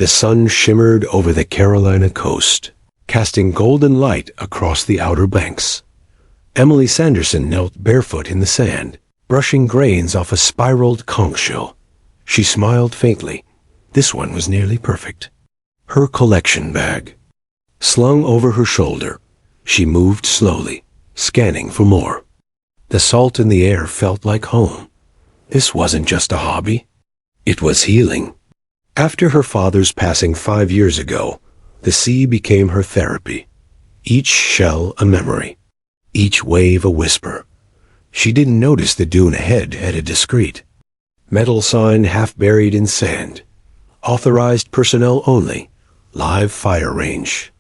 The sun shimmered over the Carolina coast, casting golden light across the outer banks. Emily Sanderson knelt barefoot in the sand, brushing grains off a spiraled conch shell. She smiled faintly. This one was nearly perfect. Her collection bag. Slung over her shoulder, she moved slowly, scanning for more. The salt in the air felt like home. This wasn't just a hobby. It was healing. After her father's passing 5 years ago, the sea became her therapy. Each shell a memory. Each wave a whisper. She didn't notice the dune ahead had a discreet metal sign half buried in sand. Authorized personnel only. Live fire range.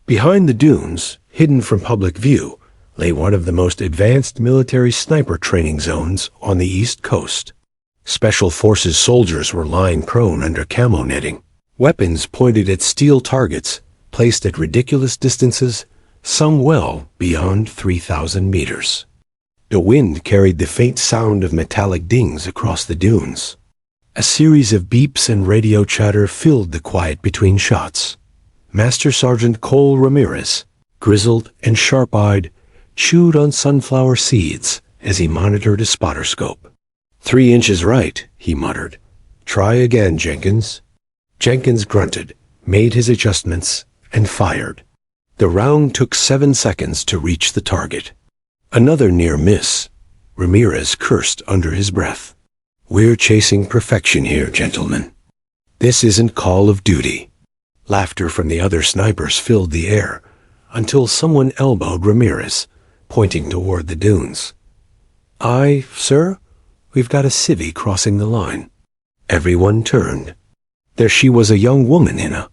Behind the dunes, hidden from public view, lay one of the most advanced military sniper training zones on the East Coast. Special Forces soldiers were lying prone under camo netting, weapons pointed at steel targets, placed at ridiculous distances, some well beyond 3,000 meters. The wind carried the faint sound of metallic dings across the dunes. A series of beeps and radio chatter filled the quiet between shots. Master Sergeant Cole Ramirez, grizzled and sharp-eyed, chewed on sunflower seeds as he monitored a spotter scope. 3 inches right, he muttered. Try again, Jenkins. Jenkins grunted, made his adjustments, and fired. The round took 7 seconds to reach the target. Another near miss. Ramirez cursed under his breath. We're chasing perfection here, gentlemen. This isn't Call of Duty. Laughter from the other snipers filled the air, until someone elbowed Ramirez, pointing toward the dunes. Aye, sir? We've got a civvy crossing the line. Everyone turned. There she was, a young woman in a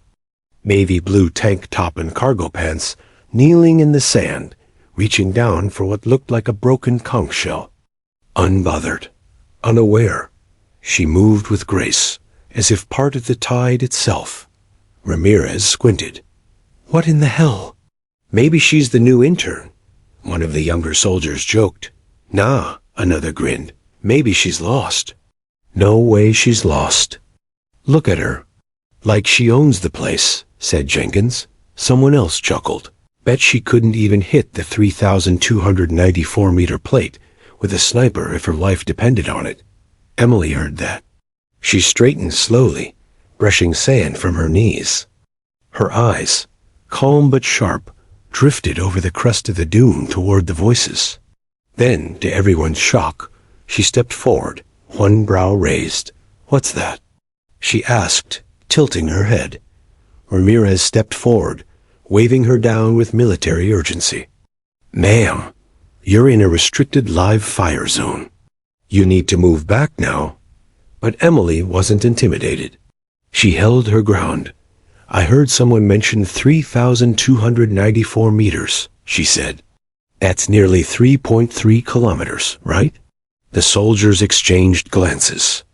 navy blue tank top and cargo pants, kneeling in the sand, reaching down for what looked like a broken conch shell. Unbothered, unaware, she moved with grace, as if part of the tide itself. Ramirez squinted. What in the hell? Maybe she's the new intern, one of the younger soldiers joked. Nah, another grinned. Maybe she's lost. No way she's lost. Look at her. Like she owns the place, said Jenkins. Someone else chuckled. Bet she couldn't even hit the 3,294-meter plate with a sniper if her life depended on it. Emily heard that. She straightened slowly, brushing sand from her knees. Her eyes, calm but sharp, drifted over the crest of the dune toward the voices. Then, to everyone's shock, she stepped forward, one brow raised. What's that? She asked, tilting her head. Ramirez stepped forward, waving her down with military urgency. Ma'am, you're in a restricted live fire zone. You need to move back now. But Emily wasn't intimidated. She held her ground. I heard someone mention 3,294 meters, she said. That's nearly 3.3 kilometers, right? The soldiers exchanged glances.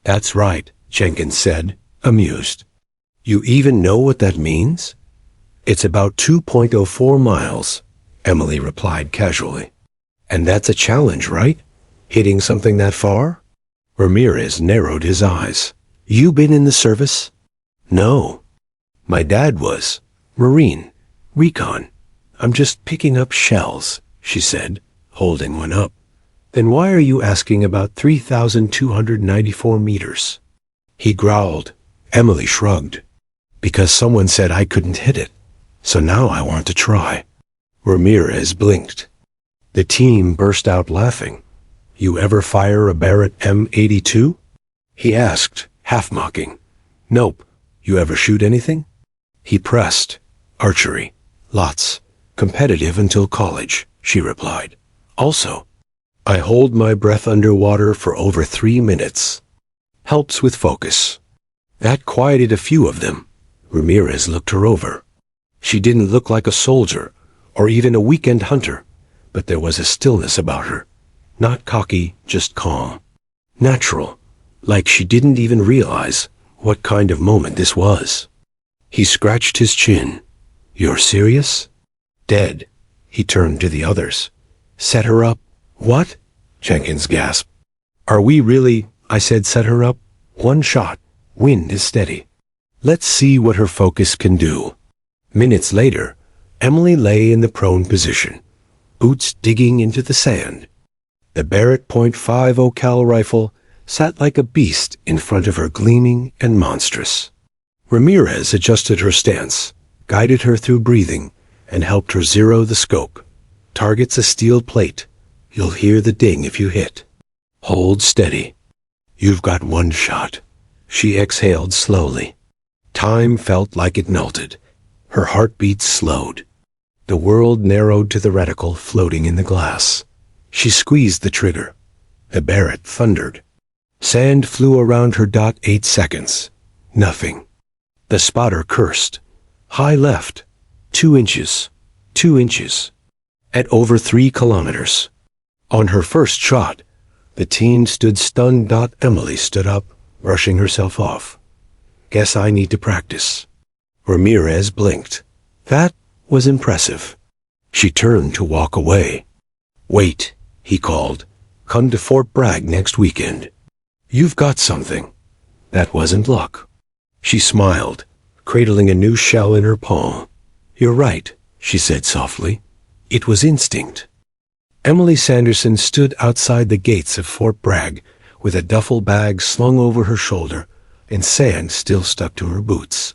That's right, Jenkins said, amused. You even know what that means? It's about 2.04 miles, Emily replied casually. And that's a challenge, right? Hitting something that far? Ramirez narrowed his eyes. You been in the service? No. My dad was. Marine. Recon. I'm just picking up shells, she said, holding one up. Then why are you asking about 3,294 meters? He growled. Emily shrugged. Because someone said I couldn't hit it. So now I want to try. Ramirez blinked. The team burst out laughing. You ever fire a Barrett M82? He asked, half mocking. Nope. You ever shoot anything? He pressed. Archery. Lots. Competitive until college, she replied. Also, I hold my breath underwater for over 3 minutes. Helps with focus. That quieted a few of them. Ramirez looked her over. She didn't look like a soldier, or even a weekend hunter, but there was a stillness about her. Not cocky, just calm. Natural, like she didn't even realize what kind of moment this was. He scratched his chin. You're serious? Dead. He turned to the others. Set her up. What? Jenkins gasped. Are we really? I said set her up. 1 shot. Wind is steady. Let's see what her focus can do. Minutes later, Emily lay in the prone position, boots digging into the sand. The Barrett .50 cal rifle sat like a beast in front of her, gleaming and monstrous. Ramirez adjusted her stance, guided her through breathing, and helped her zero the scope. Target's a steel plate. You'll hear the ding if you hit. Hold steady. You've got one shot. She exhaled slowly. Time felt like it melted. Her heartbeat slowed. The world narrowed to the reticle floating in the glass. She squeezed the trigger. The Barrett thundered. Sand flew around her. 8 seconds. Nothing. The spotter cursed. High left. 2 inches. 2 inches. At over 3 kilometers. On her first shot, the teen stood stunned. Emily stood up, brushing herself off. Guess I need to practice. Ramirez blinked. That was impressive. She turned to walk away. Wait, he called. Come to Fort Bragg next weekend. You've got something. That wasn't luck. She smiled, cradling a new shell in her palm. You're right, she said softly. It was instinct. Emily Sanderson stood outside the gates of Fort Bragg with a duffel bag slung over her shoulder and sand still stuck to her boots.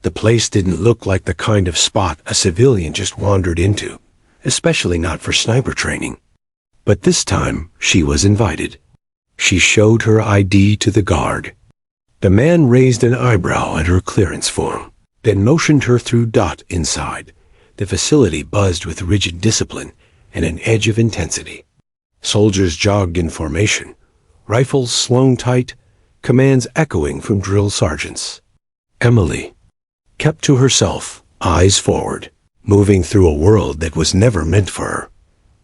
The place didn't look like the kind of spot a civilian just wandered into, especially not for sniper training. But this time, she was invited. She showed her ID to the guard. The man raised an eyebrow at her clearance form, then motioned her through. Inside, the facility buzzed with rigid discipline and an edge of intensity. Soldiers jogged in formation, rifles slung tight, commands echoing from drill sergeants. Emily kept to herself, eyes forward, moving through a world that was never meant for her.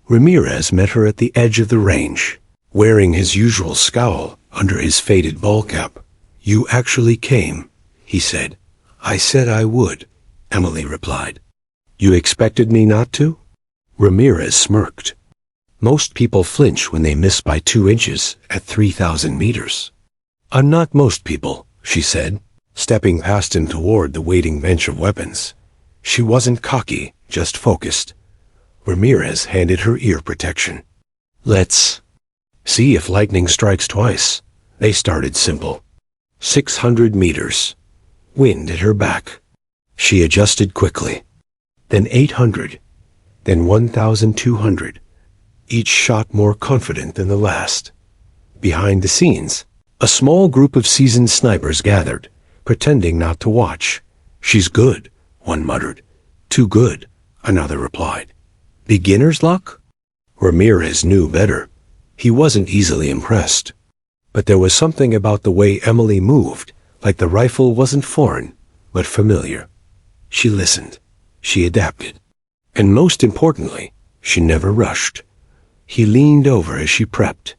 Ramirez met her at the edge of the range, wearing his usual scowl under his faded ball cap. You actually came, he said. I said I would, Emily replied. You expected me not to? Ramirez smirked. Most people flinch when they miss by 2 inches at 3,000 meters. I'm not most people, she said, stepping past him toward the waiting bench of weapons. She wasn't cocky, just focused. Ramirez handed her ear protection. Let's see if lightning strikes twice. They started simple. 600 meters. Wind at her back. She adjusted quickly. Then 800. Then 1,200. Each shot more confident than the last. Behind the scenes, a small group of seasoned snipers gathered, pretending not to watch. She's good, one muttered. Too good, another replied. Beginner's luck? Ramirez knew better. He wasn't easily impressed. But there was something about the way Emily moved, like the rifle wasn't foreign, but familiar. She listened. She adapted. And most importantly, she never rushed. He leaned over as she prepped.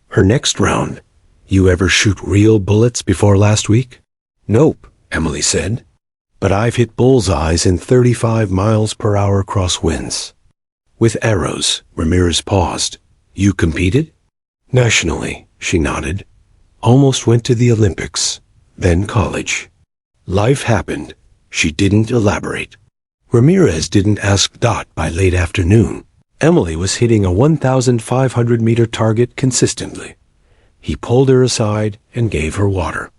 Her next round. You ever shoot real bullets before last week? Nope, Emily said. But I've hit bullseyes in 35 miles per hour crosswinds. With arrows, Ramirez paused. You competed? Nationally, she nodded. Almost went to the Olympics, then college. Life happened. She didn't elaborate. Ramirez didn't ask. By late afternoon, Emily was hitting a 1,500-meter target consistently. He pulled her aside and gave her water.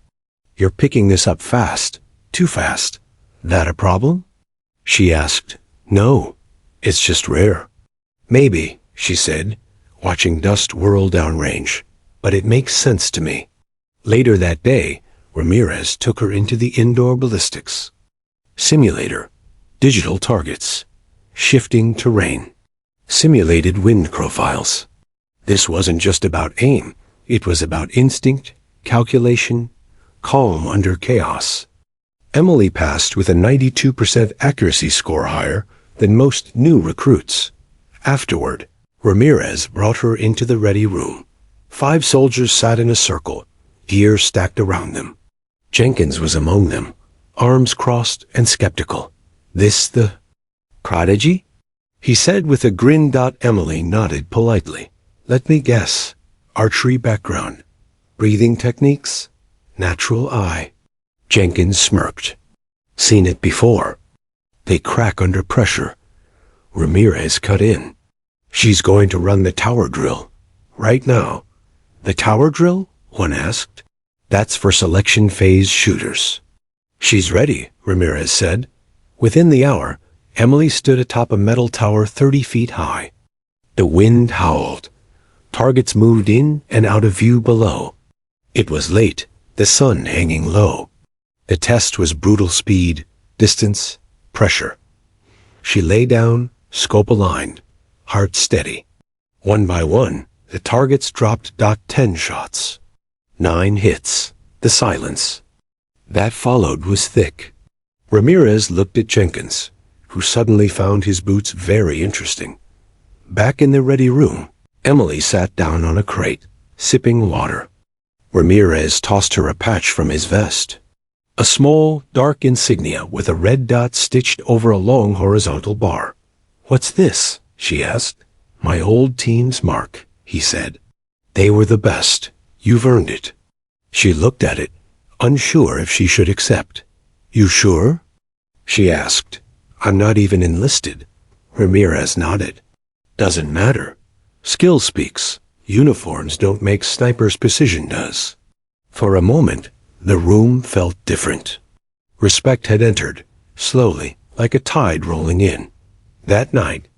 You're picking this up fast. Too fast. That a problem? She asked. No, it's just rare. Maybe, she said, watching dust whirl downrange. But it makes sense to me. Later that day, Ramirez took her into the indoor ballistics simulator. Digital targets. Shifting terrain. Simulated wind profiles. This wasn't just about aim. It was about instinct, calculation, calm under chaos. Emily passed with a 92% accuracy score, higher than most new recruits. Afterward, Ramirez brought her into the ready room. 5 soldiers sat in a circle, gear stacked around them. Jenkins was among them, arms crossed and skeptical. This the prodigy? He said with a grin. Emily nodded politely. Let me guess. Archery background. Breathing techniques? Natural eye. Jenkins smirked. Seen it before. They crack under pressure. Ramirez cut in. She's going to run the tower drill. Right now. The tower drill? One asked. That's for selection phase shooters. She's ready, Ramirez said. Within the hour, Emily stood atop a metal tower 30 feet high. The wind howled. Targets moved in and out of view below. It was late, the sun hanging low. The test was brutal speed, distance, pressure. She lay down, scope aligned, heart steady. One by one, the targets dropped .10 shots. 9 hits. The silence. That followed was thick. Ramirez looked at Jenkins, who suddenly found his boots very interesting. Back in the ready room, Emily sat down on a crate, sipping water. Ramirez tossed her a patch from his vest. A small, dark insignia with a red dot stitched over a long horizontal bar. What's this? She asked. My old team's mark, he said. They were the best. You've earned it. She looked at it, unsure if she should accept. You sure? She asked. I'm not even enlisted. Ramirez nodded. Doesn't matter. Skill speaks. Uniforms don't make snipers, precision does. For a moment, the room felt different. Respect had entered, slowly, like a tide rolling in. That night,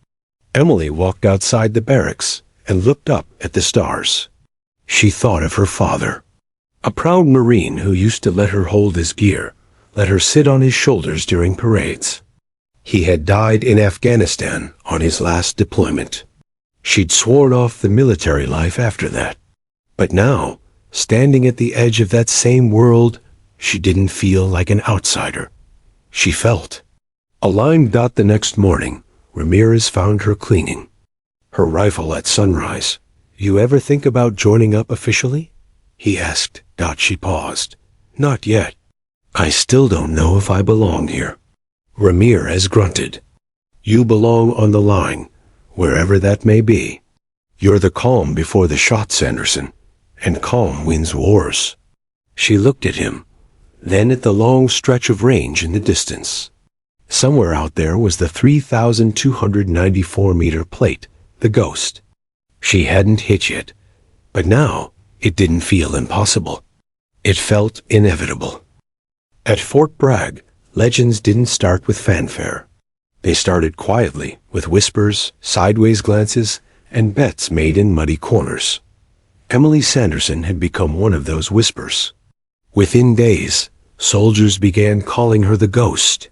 Emily walked outside the barracks and looked up at the stars. She thought of her father, a proud Marine who used to let her hold his gear, let her sit on his shoulders during parades. He had died in Afghanistan on his last deployment. She'd sworn off the military life after that. But now, standing at the edge of that same world, she didn't feel like an outsider. She felt. Aligned. The next morning, Ramirez found her cleaning. Her rifle at sunrise. You ever think about joining up officially? He asked. She paused. Not yet. I still don't know if I belong here. Ramirez grunted. You belong on the line, wherever that may be. You're the calm before the shot, Sanderson, and calm wins wars. She looked at him, then at the long stretch of range in the distance. Somewhere out there was the 3,294-meter plate, the Ghost. She hadn't hit yet, but now it didn't feel impossible. It felt inevitable. At Fort Bragg, legends didn't start with fanfare. They started quietly, with whispers, sideways glances, and bets made in muddy corners. Emily Sanderson had become one of those whispers. Within days, soldiers began calling her the Ghost.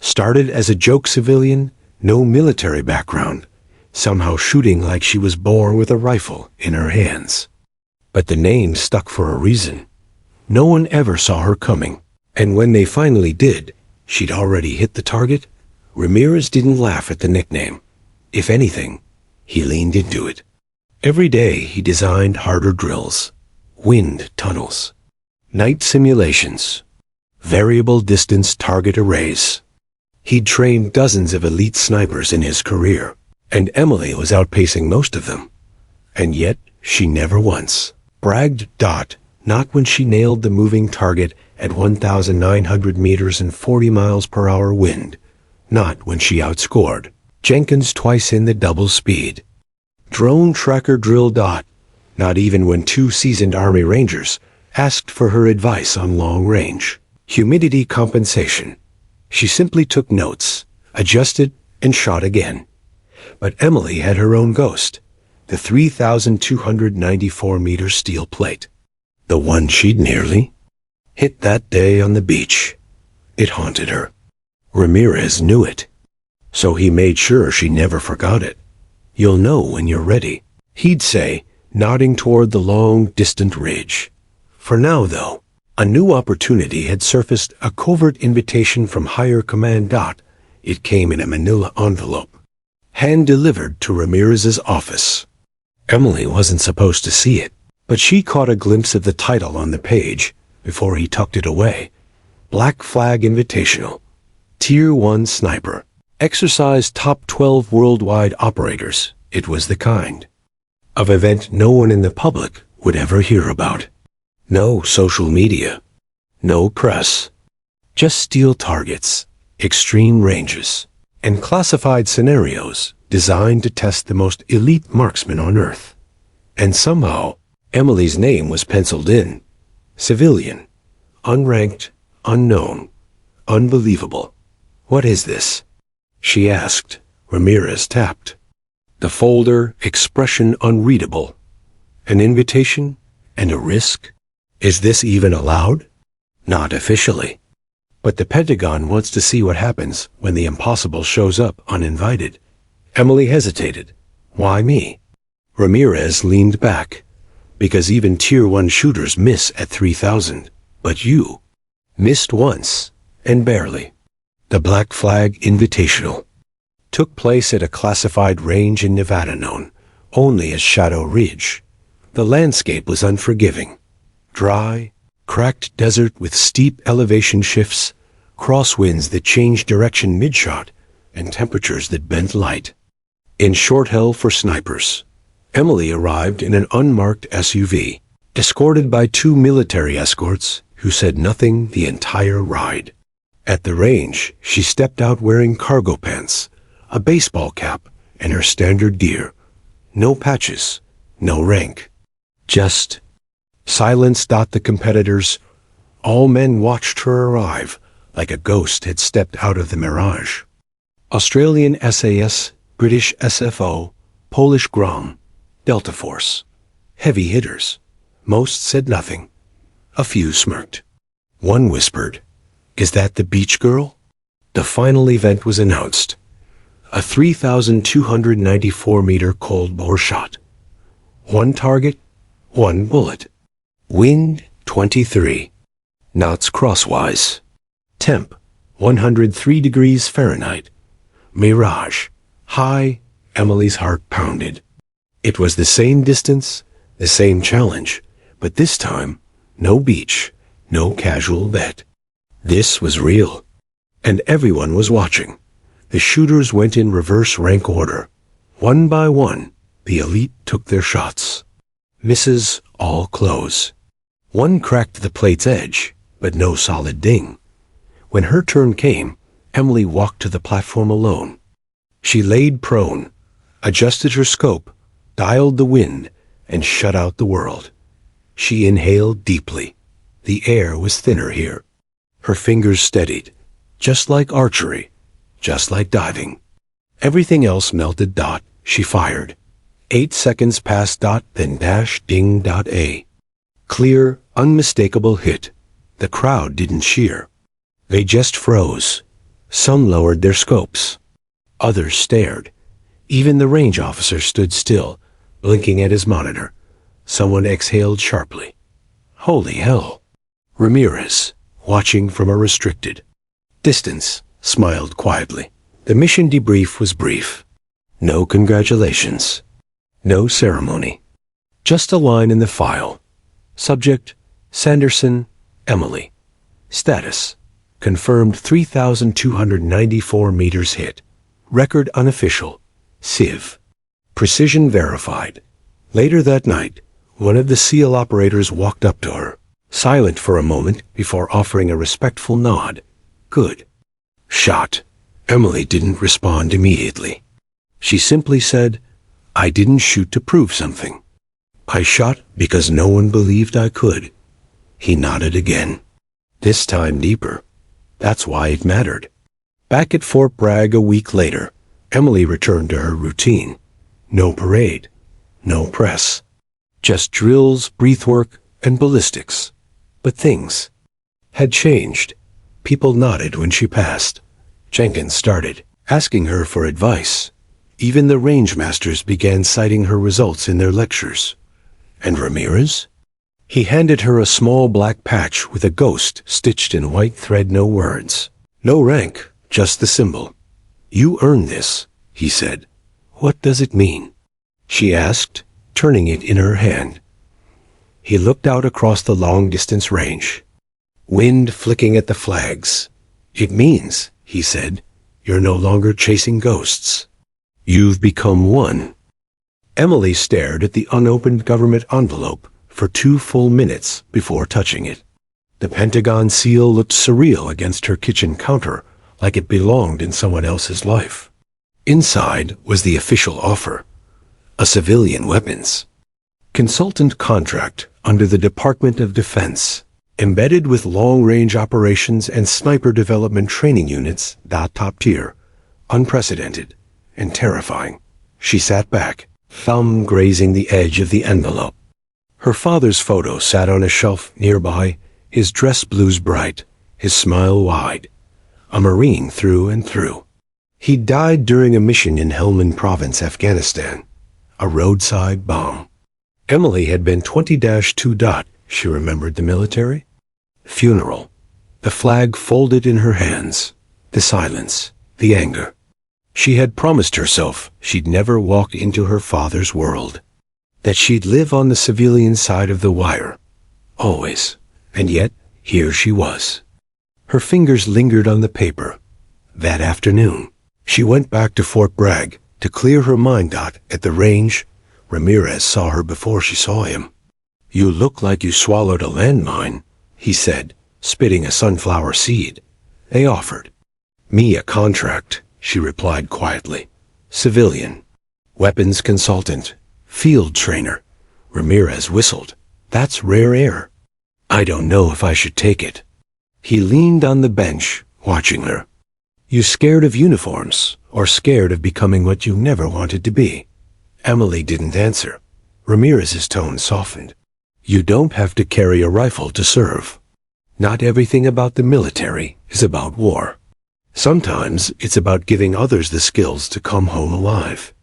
Started as a joke civilian, no military background, somehow shooting like she was born with a rifle in her hands. But the name stuck for a reason. No one ever saw her coming, and when they finally did, she'd already hit the target. Ramirez didn't laugh at the nickname. If anything, he leaned into it. Every day he designed harder drills, wind tunnels, night simulations, variable distance target arrays. He'd trained dozens of elite snipers in his career, and Emily was outpacing most of them. And yet, she never once bragged. Not when she nailed the moving target at 1,900 meters and 40 miles per hour wind. Not when she outscored Jenkins twice in the double speed. Drone tracker drill. Not even when 2 seasoned Army Rangers asked for her advice on long range humidity compensation. She simply took notes, adjusted, and shot again. But Emily had her own Ghost, the 3,294-meter steel plate. The one she'd nearly hit that day on the beach. It haunted her. Ramirez knew it, so he made sure she never forgot it. You'll know when you're ready, he'd say, nodding toward the long, distant ridge. For now, though, a new opportunity had surfaced, a covert invitation from higher command. It came in a manila envelope, hand-delivered to Ramirez's office. Emily wasn't supposed to see it, but she caught a glimpse of the title on the page before he tucked it away. Black Flag Invitational. Tier 1 Sniper. Exercise top 12 worldwide operators. It was the kind of event no one in the public would ever hear about. No social media. No press. Just steel targets, extreme ranges, and classified scenarios designed to test the most elite marksmen on Earth. And somehow, Emily's name was penciled in. Civilian. Unranked. Unknown. Unbelievable. What is this? She asked. Ramirez tapped. The folder, expression unreadable. An invitation and a risk? Is this even allowed? Not officially. But the Pentagon wants to see what happens when the impossible shows up uninvited. Emily hesitated. Why me? Ramirez leaned back. Because even Tier 1 shooters miss at 3,000. But you missed once, and barely. The Black Flag Invitational took place at a classified range in Nevada known only as Shadow Ridge. The landscape was unforgiving. Dry, cracked desert with steep elevation shifts, crosswinds that changed direction mid-shot, and temperatures that bent light. In short hell for snipers, Emily arrived in an unmarked SUV, escorted by 2 military escorts who said nothing the entire ride. At the range, she stepped out wearing cargo pants, a baseball cap, and her standard gear. No patches, no rank. Just silence. The competitors. All men watched her arrive, like a ghost had stepped out of the mirage. Australian SAS, British SFO, Polish Grom, Delta Force. Heavy hitters. Most said nothing. A few smirked. One whispered, "Is that the beach girl?" The final event was announced. A 3,294-meter cold bore shot. 1 target, 1 bullet. Wind 23 knots crosswise. Temp 103 degrees Fahrenheit. Mirage. High. Emily's heart pounded. It was the same distance, the same challenge, but this time, no beach, no casual bet. This was real. And everyone was watching. The shooters went in reverse rank order. One by one, the elite took their shots. Misses all close. One cracked the plate's edge, but no solid ding. When her turn came, Emily walked to the platform alone. She laid prone, adjusted her scope, dialed the wind, and shut out the world. She inhaled deeply. The air was thinner here. Her fingers steadied, just like archery, just like diving. Everything else melted. She fired. 8 seconds past. Then dash ding. A clear, unmistakable hit. The crowd didn't cheer. They just froze. Some lowered their scopes. Others stared. Even the range officer stood still, blinking at his monitor. Someone exhaled sharply. Holy hell. Ramirez, watching from a restricted distance, smiled quietly. The mission debrief was brief. No congratulations. No ceremony. Just a line in the file. Subject, Sanderson, Emily. Status, confirmed 3,294 meters hit. Record unofficial. Civ. Precision verified. Later that night, one of the SEAL operators walked up to her, silent for a moment before offering a respectful nod. Good. Shot. Emily didn't respond immediately. She simply said, I didn't shoot to prove something. I shot because no one believed I could. He nodded again. This time deeper. That's why it mattered. Back at Fort Bragg a week later, Emily returned to her routine. No parade. No press. Just drills, breath work, and ballistics. But things had changed. People nodded when she passed. Jenkins started asking her for advice. Even the range masters began citing her results in their lectures. And Ramirez? He handed her a small black patch with a ghost stitched in white thread. No words. No rank, just the symbol. You earned this, he said. What does it mean? She asked, turning it in her hand. He looked out across the long-distance range. Wind flicking at the flags. It means, he said, you're no longer chasing ghosts. You've become one. Emily stared at the unopened government envelope for 2 full minutes before touching it. The Pentagon seal looked surreal against her kitchen counter, like it belonged in someone else's life. Inside was the official offer: a civilian weapons consultant contract under the Department of Defense, embedded with long-range operations and sniper development training units. Top tier, unprecedented, and terrifying. She sat back, thumb grazing the edge of the envelope. Her father's photo sat on a shelf nearby, his dress blues bright, his smile wide. A Marine through and through. He died during a mission in Helmand Province, Afghanistan. A roadside bomb. Emily had been 20-2. She remembered the military. Funeral. The flag folded in her hands. The silence. The anger. She had promised herself she'd never walk into her father's world. That she'd live on the civilian side of the wire. Always. And yet, here she was. Her fingers lingered on the paper. That afternoon, she went back to Fort Bragg to clear her mind. At the range, Ramirez saw her before she saw him. "You look like you swallowed a landmine," he said, spitting a sunflower seed. They offered. "Me a contract," she replied quietly. "Civilian. Weapons consultant. Field trainer." Ramirez whistled. "That's rare air. I don't know if I should take it." He leaned on the bench, watching her. "You scared of uniforms, or scared of becoming what you never wanted to be?" Emily didn't answer. Ramirez's tone softened. "You don't have to carry a rifle to serve. Not everything about the military is about war. Sometimes it's about giving others the skills to come home alive."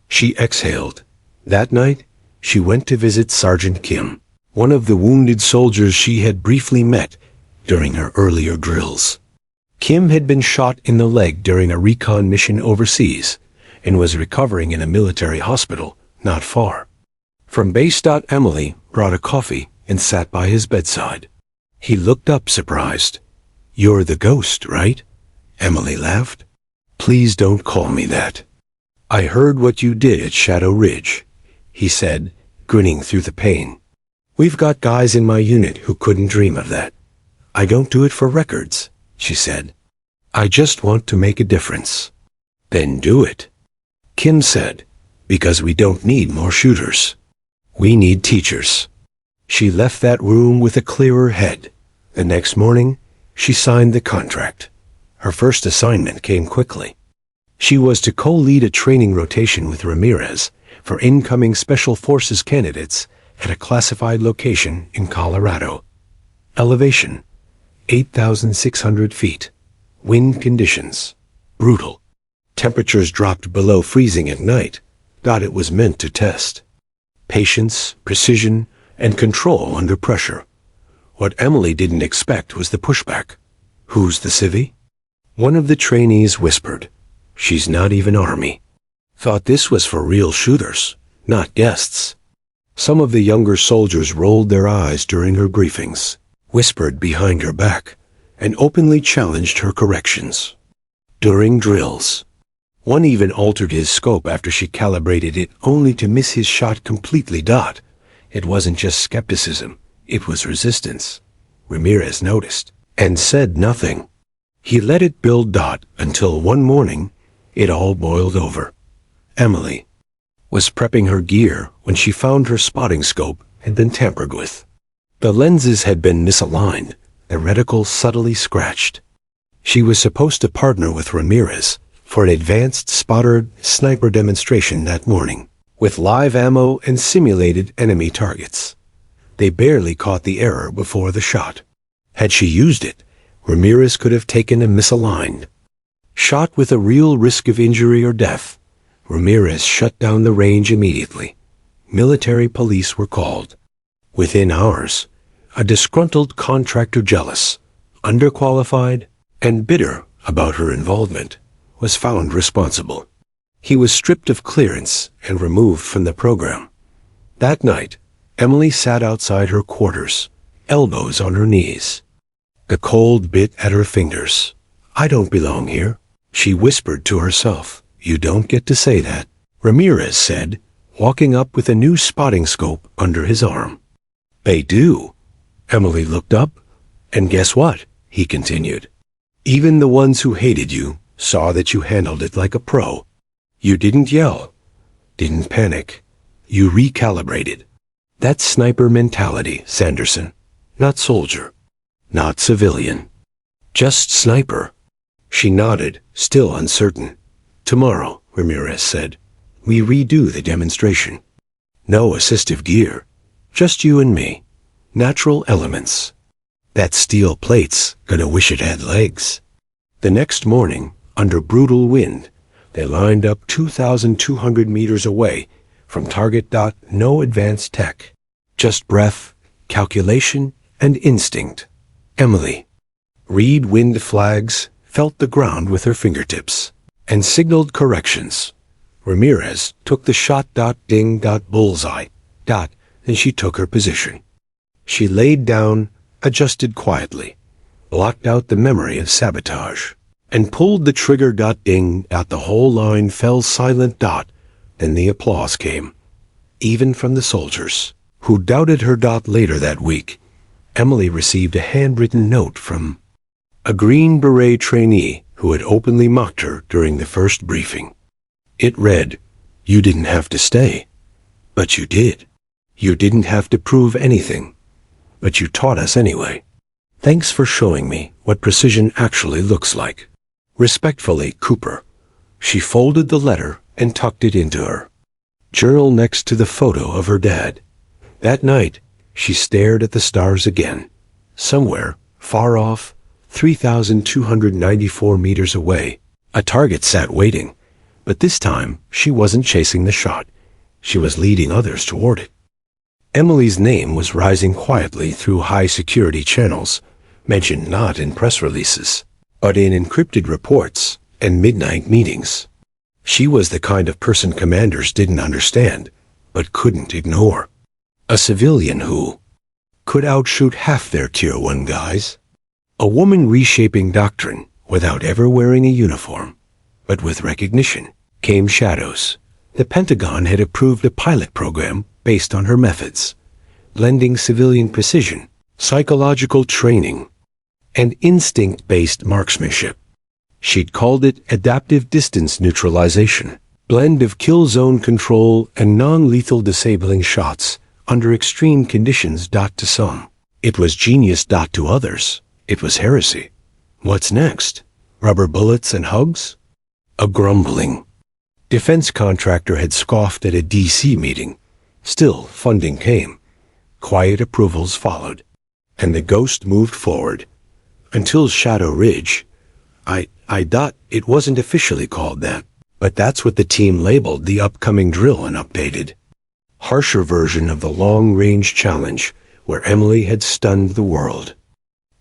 She exhaled. That night, she went to visit Sergeant Kim, one of the wounded soldiers she had briefly met during her earlier drills. Kim had been shot in the leg during a recon mission overseas and was recovering in a military hospital not far from base. Emily brought a coffee and sat by his bedside. He looked up, surprised. "You're the ghost, right?" Emily laughed. "Please don't call me that. I heard what you did at Shadow Ridge," he said, grinning through the pain. "We've got guys in my unit who couldn't dream of that. I don't do it for records," she said. "I just want to make a difference." "Then do it," Kim said, "because we don't need more shooters. We need teachers." She left that room with a clearer head. The next morning, she signed the contract. Her first assignment came quickly. She was to co-lead a training rotation with Ramirez for incoming Special Forces candidates at a classified location in Colorado. Elevation, 8,600 feet. Wind conditions, brutal. Temperatures dropped below freezing at night. It was meant to test patience, precision, and control under pressure. What Emily didn't expect was the pushback. "Who's the civvy?" One of the trainees whispered. "She's not even Army." Thought this was for real shooters, not guests. Some of the younger soldiers rolled their eyes during her briefings, whispered behind her back, and openly challenged her corrections. During drills, one even altered his scope after she calibrated it only to miss his shot completely. It wasn't just skepticism, it was resistance. Ramirez noticed, and said nothing. He let it build. Until one morning, it all boiled over. Emily was prepping her gear when she found her spotting scope had been tampered with. The lenses had been misaligned, the reticle subtly scratched. She was supposed to partner with Ramirez for an advanced spotter sniper demonstration that morning, with live ammo and simulated enemy targets. They barely caught the error before the shot. Had she used it, Ramirez could have taken a misaligned shot with a real risk of injury or death. Ramirez shut down the range immediately. Military police were called. Within hours, a disgruntled contractor, jealous, underqualified, and bitter about her involvement, was found responsible. He was stripped of clearance and removed from the program. That night, Emily sat outside her quarters, elbows on her knees. The cold bit at her fingers. "I don't belong here," she whispered to herself. "You don't get to say that," Ramirez said, walking up with a new spotting scope under his arm. "They do." Emily looked up. And guess what? He continued. Even the ones who hated you saw that you handled it like a pro. You didn't yell, didn't panic. You recalibrated. That's sniper mentality, Sanderson. Not soldier. Not civilian. Just sniper. She nodded, still uncertain. Tomorrow, Ramirez said, we redo the demonstration. No assistive gear. Just you and me. Natural elements. That steel plate's gonna wish it had legs. The next morning, under brutal wind, they lined up 2,200 meters away from target. No advanced tech. Just breath, calculation, and instinct. Emily. Read wind flags, felt the ground with her fingertips, and signaled corrections. Ramirez took the shot. Ding. Bullseye. Then she took her position. She laid down, adjusted quietly, blocked out the memory of sabotage, and pulled the trigger. Ding. The whole line fell silent. Then the applause came, even from the soldiers, who doubted her. Later that week, Emily received a handwritten note from a Green Beret trainee who had openly mocked her during the first briefing. It read, "You didn't have to stay, but you did. You didn't have to prove anything, but you taught us anyway. Thanks for showing me what precision actually looks like. Respectfully, Cooper." She folded the letter and tucked it into her journal next to the photo of her dad. That night, she stared at the stars again. Somewhere, far off, 3,294 meters away, a target sat waiting. But this time, she wasn't chasing the shot. She was leading others toward it. Emily's name was rising quietly through high-security channels, mentioned not in press releases, but in encrypted reports and midnight meetings. She was the kind of person commanders didn't understand, but couldn't ignore. A civilian who could outshoot half their Tier 1 guys. A woman reshaping doctrine without ever wearing a uniform. But with recognition came shadows. The Pentagon had approved a pilot program based on her methods, blending civilian precision, psychological training, and instinct-based marksmanship. She'd called it adaptive distance neutralization, blend of kill zone control and non-lethal disabling shots under extreme conditions. To some, it was genius. To others, it was heresy. What's next? Rubber bullets and hugs? A grumbling defense contractor had scoffed at a DC meeting. Still, funding came. Quiet approvals followed. And the ghost moved forward. Until Shadow Ridge. It wasn't officially called that, but that's what the team labeled the upcoming drill and updated. Harsher version of the long-range challenge where Emily had stunned the world.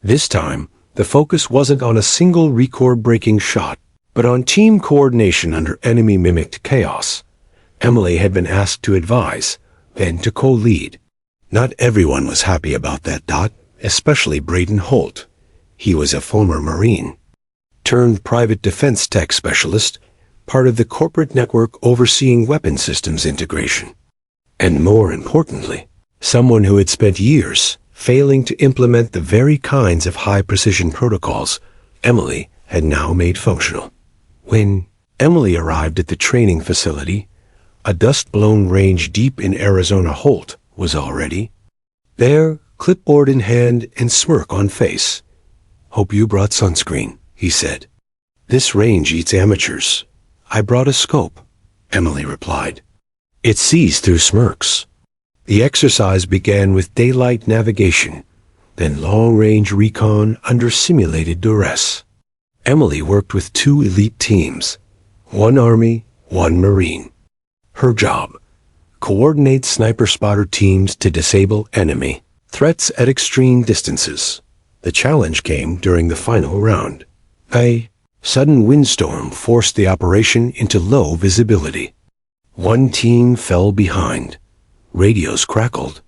This time, the focus wasn't on a single record-breaking shot, but on team coordination under enemy-mimicked chaos. Emily had been asked to advise, then to co-lead. Not everyone was happy about that. Especially Braden Holt. He was a former Marine, turned private defense tech specialist, part of the corporate network overseeing weapon systems integration. And more importantly, someone who had spent years failing to implement the very kinds of high-precision protocols Emily had now made functional. When Emily arrived at the training facility, a dust-blown range deep in Arizona, Holt was already there, clipboard in hand and smirk on face. "Hope you brought sunscreen," he said. "This range eats amateurs." "I brought a scope," Emily replied. It sees through smirks. The exercise began with daylight navigation, then long-range recon under simulated duress. Emily worked with 2 elite teams, 1 Army, 1 Marine. Her job: coordinate sniper spotter teams to disable enemy threats at extreme distances. The challenge came during the final round. A sudden windstorm forced the operation into low visibility. One team fell behind. Radios crackled.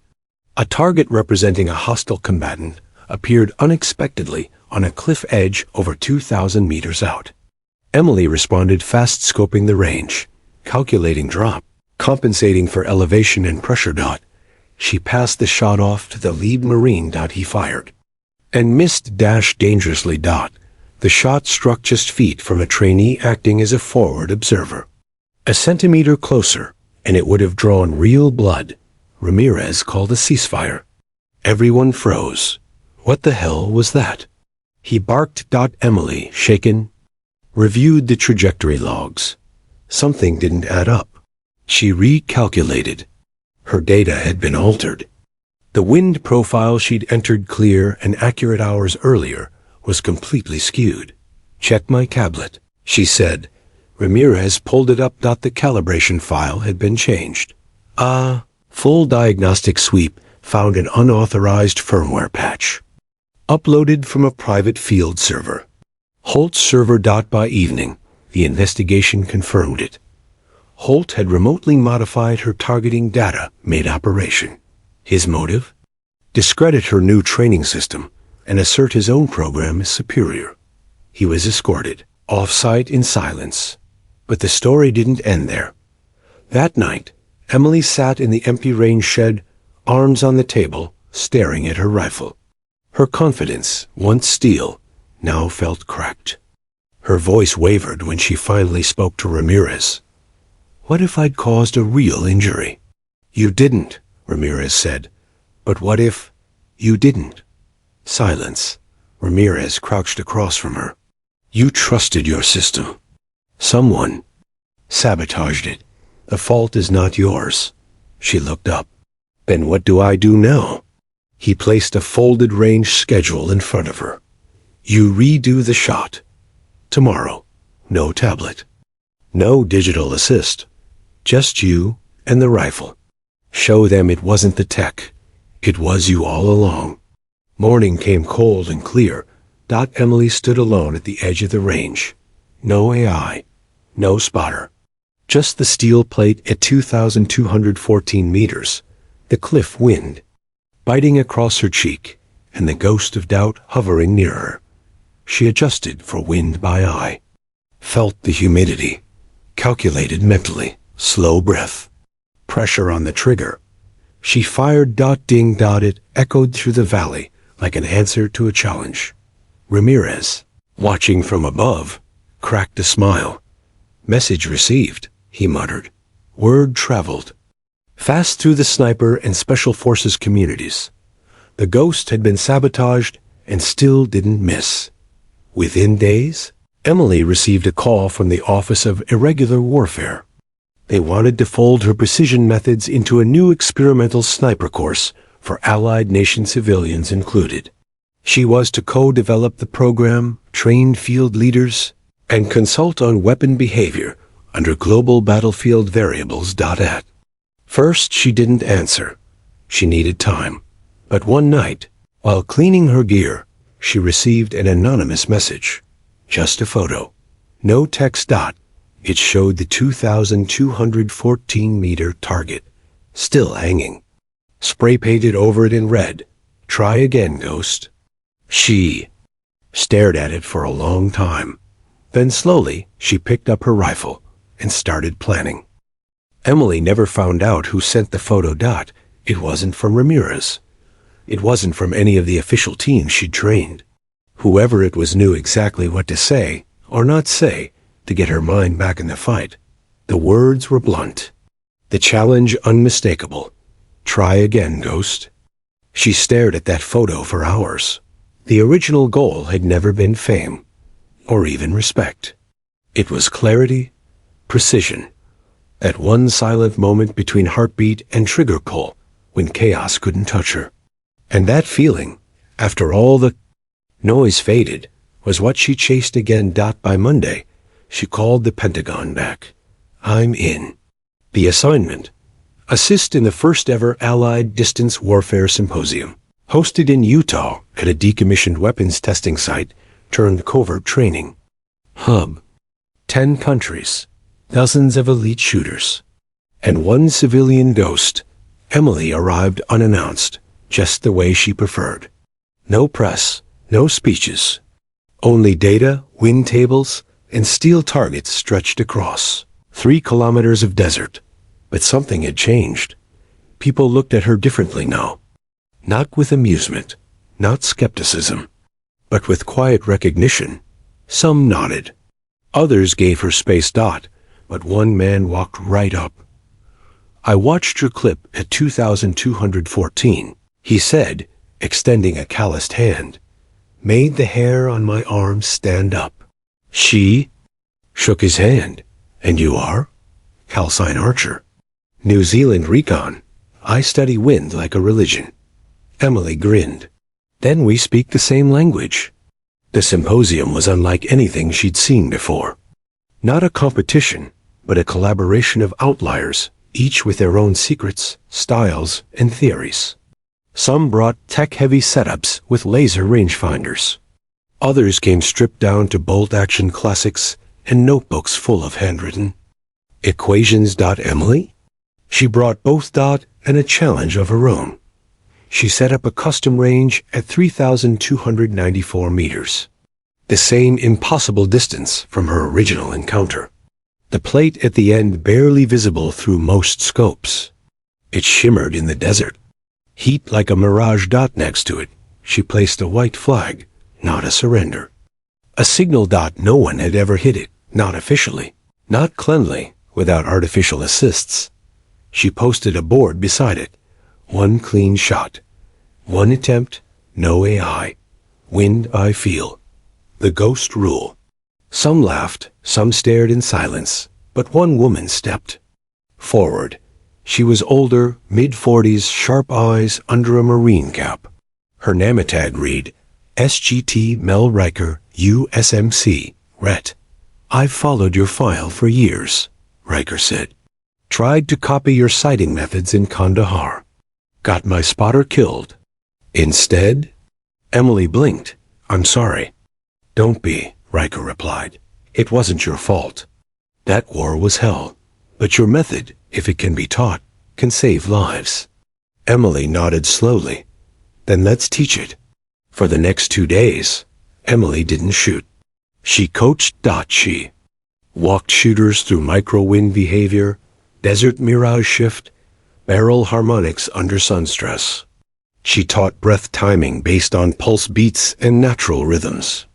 A target representing a hostile combatant appeared unexpectedly on a cliff edge over 2,000 meters out. Emily responded, fast-scoping the range, calculating drop, compensating for elevation and pressure. She passed the shot off to the lead Marine. He fired. and missed dash dangerously. The shot struck just feet from a trainee acting as a forward observer. A centimeter closer, and it would have drawn real blood. Ramirez called a ceasefire. Everyone froze. What the hell was that? He barked. Emily, shaken, reviewed the trajectory logs. Something didn't add up. She recalculated. Her data had been altered. The wind profile she'd entered clear and accurate hours earlier was completely skewed. Check my tablet, she said. Ramirez pulled it up. The calibration file had been changed. Full diagnostic sweep found an unauthorized firmware patch. Uploaded from a private field server. Holt's server. By evening, the investigation confirmed it. Holt had remotely modified her targeting data mid-operation. His motive? Discredit her new training system and assert his own program as superior. He was escorted off-site in silence. But the story didn't end there. That night, Emily sat in the empty range shed, arms on the table, staring at her rifle. Her confidence, once steel, now felt cracked. Her voice wavered when she finally spoke to Ramirez. What if I'd caused a real injury? You didn't, Ramirez said. But what if you didn't? Silence. Ramirez crouched across from her. You trusted your system. Someone sabotaged it. The fault is not yours. She looked up. Then what do I do now? He placed a folded range schedule in front of her. You redo the shot. Tomorrow. No tablet. No digital assist. Just you and the rifle. Show them it wasn't the tech. It was you all along. Morning came cold and clear. Emily stood alone at the edge of the range. No AI. No spotter. Just the steel plate at 2,214 meters. The cliff wind biting across her cheek, and the ghost of doubt hovering near her. She adjusted for wind by eye. Felt the humidity. Calculated mentally. Slow breath. Pressure on the trigger. She fired. Ding. It echoed through the valley like an answer to a challenge. Ramirez, watching from above, cracked a smile. Message received, he muttered. Word traveled. Fast through the sniper and special forces communities. The ghost had been sabotaged and still didn't miss. Within days, Emily received a call from the Office of Irregular Warfare. They wanted to fold her precision methods into a new experimental sniper course for Allied nation civilians included. She was to co-develop the program, train field leaders, and consult on weapon behavior under global battlefield variables. At first, she didn't answer. She needed time. But one night, while cleaning her gear, she received an anonymous message. Just a photo. No text. It showed the 2,214-meter target, still hanging. Spray painted over it in red. Try again, ghost. She stared at it for a long time. Then slowly, she picked up her rifle and started planning. Emily never found out who sent the photo. It wasn't from Ramirez. It wasn't from any of the official teams she'd trained. Whoever it was knew exactly what to say, or not say, to get her mind back in the fight. The words were blunt. The challenge unmistakable. Try again, ghost. She stared at that photo for hours. The original goal had never been fame, or even respect. It was clarity, precision. At one silent moment between heartbeat and trigger pull, when chaos couldn't touch her. And that feeling, after all the noise faded, was what she chased again. By Monday, she called the Pentagon back. I'm in. The assignment: assist in the first ever Allied Distance Warfare Symposium, hosted in Utah at a decommissioned weapons testing site turned covert training hub. 10 countries, dozens of elite shooters, and one civilian ghost. Emily arrived unannounced, just the way she preferred. No press, no speeches. Only data, wind tables, and steel targets stretched across 3 kilometers of desert. But something had changed. People looked at her differently now. Not with amusement, not skepticism, but with quiet recognition. Some nodded. Others gave her space. But one man walked right up. "I watched your clip at 2214, he said, extending a calloused hand. Made the hair on my arms stand up." She shook his hand. "And you are?" "Calcine Archer. New Zealand Recon. I study wind like a religion." Emily grinned. "Then we speak the same language." The symposium was unlike anything she'd seen before. Not a competition, but a collaboration of outliers, each with their own secrets, styles, and theories. Some brought tech-heavy setups with laser rangefinders. Others came stripped down to bolt-action classics and notebooks full of handwritten equations. Emily? She brought both. And a challenge of her own. She set up a custom range at 3,294 meters. The same impossible distance from her original encounter. The plate at the end barely visible through most scopes. It shimmered in the desert. Heat like a mirage. Next to it, she placed a white flag, not a surrender. A signal. No one had ever hit it, not officially, not cleanly, without artificial assists. She posted a board beside it. One clean shot. One attempt, no AI. Wind I feel. The ghost rule. Some laughed, some stared in silence, but one woman stepped forward. She was older, mid-40s, sharp eyes under a marine cap. Her nametag read, SGT Mel Riker, USMC, Ret. "I've followed your file for years," Riker said. "Tried to copy your sighting methods in Kandahar. Got my spotter killed. Instead?" Emily blinked. "I'm sorry." "Don't be," Riker replied. "It wasn't your fault. That war was hell. But your method, if it can be taught, can save lives." Emily nodded slowly. "Then let's teach it." For the next 2 days, Emily didn't shoot. She coached. She walked shooters through micro-wind behavior, desert mirage shift, barrel harmonics under sun stress. She taught breath timing based on pulse beats and natural rhythms.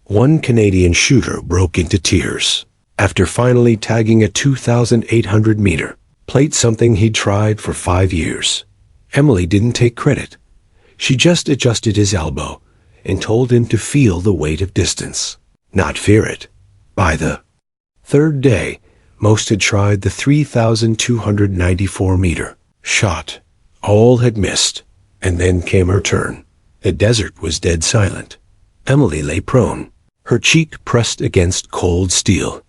One Canadian shooter broke into tears after finally tagging a 2,800-meter plate, something he'd tried for 5 years. Emily didn't take credit. She just adjusted his elbow and told him to feel the weight of distance, not fear it. By the third day, most had tried the 3,294-meter shot. All had missed, and then came her turn. The desert was dead silent. Emily lay prone, her cheek pressed against cold steel.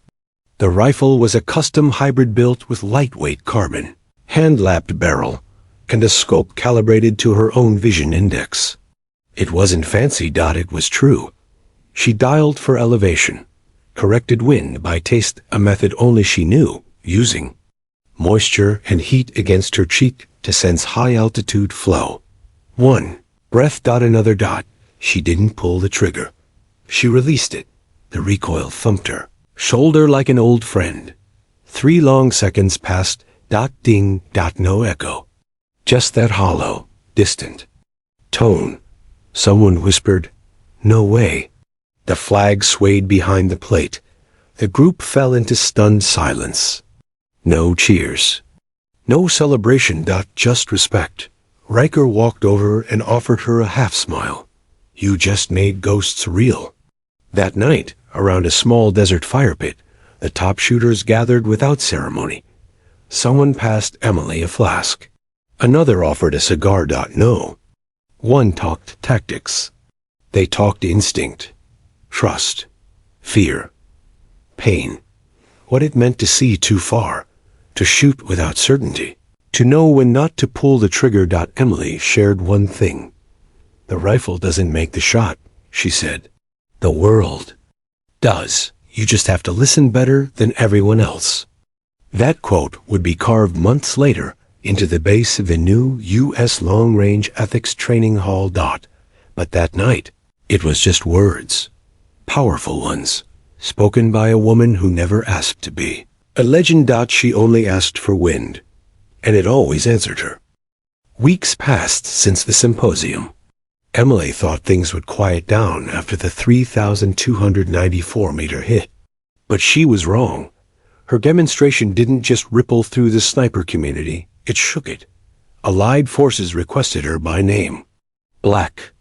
The rifle was a custom hybrid built with lightweight carbon, hand-lapped barrel, and a scope calibrated to her own vision index. It wasn't fancy. It was true. She dialed for elevation, corrected wind by taste, a method only she knew, using moisture and heat against her cheek to sense high-altitude flow. One breath. Another. She didn't pull the trigger. She released it. The recoil thumped her shoulder like an old friend. 3 long seconds passed. Ding. No echo. Just that hollow, distant tone. Someone whispered, "No way." The flag swayed behind the plate. The group fell into stunned silence. No cheers. No celebration. Just respect. Riker walked over and offered her a half-smile. "You just made ghosts real." That night, around a small desert fire pit, the top shooters gathered without ceremony. Someone passed Emily a flask. Another offered a cigar. No. One talked tactics. They talked instinct, trust, fear, pain. What it meant to see too far, to shoot without certainty, to know when not to pull the trigger. Emily shared one thing. "The rifle doesn't make the shot," she said. "The world does. You just have to listen better than everyone else." That quote would be carved months later into the base of the new U.S. Long-Range Ethics Training Hall. But that night, it was just words. Powerful ones, spoken by a woman who never asked to be. A legend. She only asked for wind, and it always answered her. Weeks passed since the symposium. Emily thought things would quiet down after the 3,294-meter hit. But she was wrong. Her demonstration didn't just ripple through the sniper community, it shook it. Allied forces requested her by name. Black.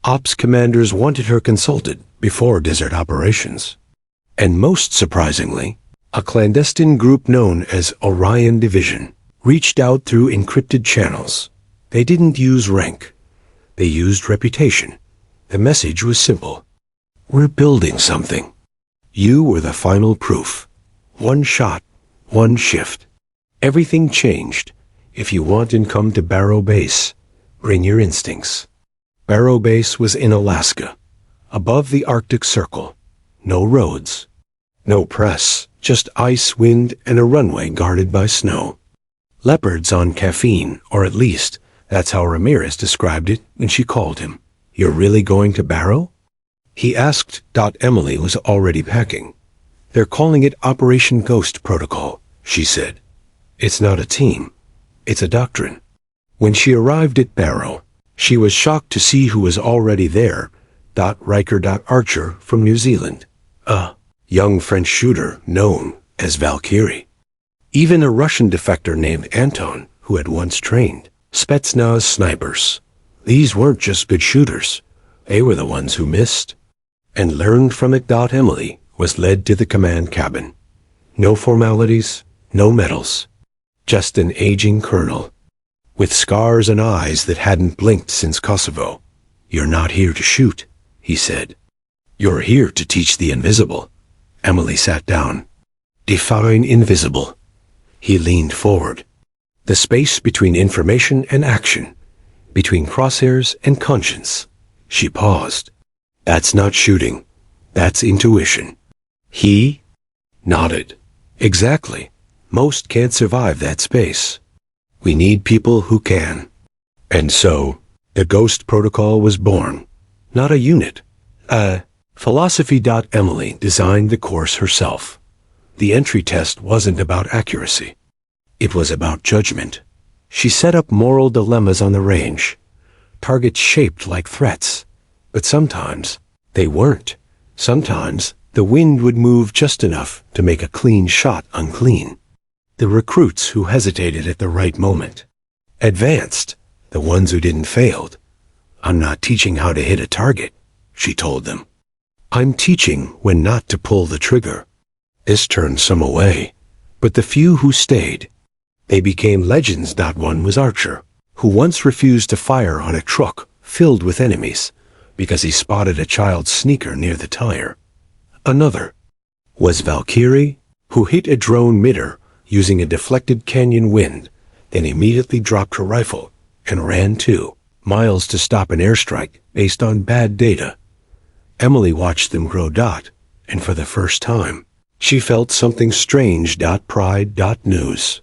Ops commanders wanted her consulted before desert operations. And most surprisingly, a clandestine group known as Orion Division reached out through encrypted channels. They didn't use rank. They used reputation. The message was simple. We're building something. You were the final proof. One shot, one shift. Everything changed. If you want and come to Barrow Base, bring your instincts. Barrow Base was in Alaska, above the Arctic Circle. No roads. No press, just ice, wind, and a runway guarded by snow. Leopards on caffeine, or at least, that's how Ramirez described it when she called him. You're really going to Barrow? He asked. Emily was already packing. They're calling it Operation Ghost Protocol, she said. It's not a team. It's a doctrine. When she arrived at Barrow, she was shocked to see who was already there. Riker. Archer from New Zealand. A young French shooter known as Valkyrie. Even a Russian defector named Anton, who had once trained Spetsnaz snipers. These weren't just good shooters. They were the ones who missed. And learned from it. Emily was led to the command cabin. No formalities, no medals. Just an aging colonel, with scars and eyes that hadn't blinked since Kosovo. You're not here to shoot, he said. You're here to teach the invisible. Emily sat down. Define invisible. He leaned forward. The space between information and action, between crosshairs and conscience. She paused. That's not shooting. That's intuition. He nodded. Exactly. Most can't survive that space. We need people who can. And so, the Ghost Protocol was born. Not a unit. A philosophy. Emily designed the course herself. The entry test wasn't about accuracy. It was about judgment. She set up moral dilemmas on the range. Targets shaped like threats. But sometimes, they weren't. Sometimes, the wind would move just enough to make a clean shot unclean. The recruits who hesitated at the right moment. Advanced, the ones who didn't failed. I'm not teaching how to hit a target, she told them. I'm teaching when not to pull the trigger. This turned some away, but the few who stayed, they became legends. One was Archer, who once refused to fire on a truck filled with enemies because he spotted a child's sneaker near the tire. Another was Valkyrie, who hit a drone midder using a deflected canyon wind, then immediately dropped her rifle and ran 2 miles to stop an airstrike based on bad data. Emily watched them grow. And for the first time, she felt something strange. Pride. News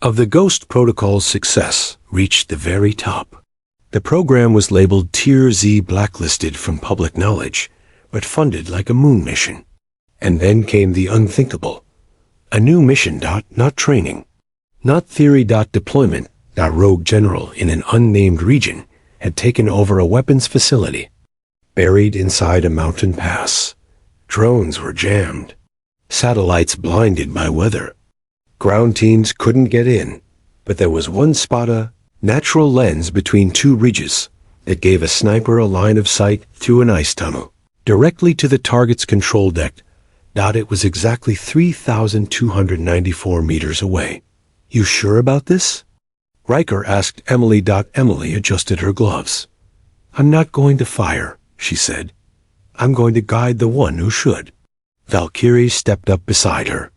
of the Ghost Protocol's success reached the very top. The program was labeled Tier Z, blacklisted from public knowledge, but funded like a moon mission. And then came the unthinkable. A new mission. Not training. Not theory. Deployment. Rogue general in an unnamed region had taken over a weapons facility, buried inside a mountain pass. Drones were jammed. Satellites blinded by weather. Ground teams couldn't get in, but there was one spot, a natural lens between 2 ridges that gave a sniper a line of sight through an ice tunnel, directly to the target's control deck. It was exactly 3,294 meters away. You sure about this? Riker asked Emily. Emily adjusted her gloves. I'm not going to fire, she said. I'm going to guide the one who should. Valkyrie stepped up beside her.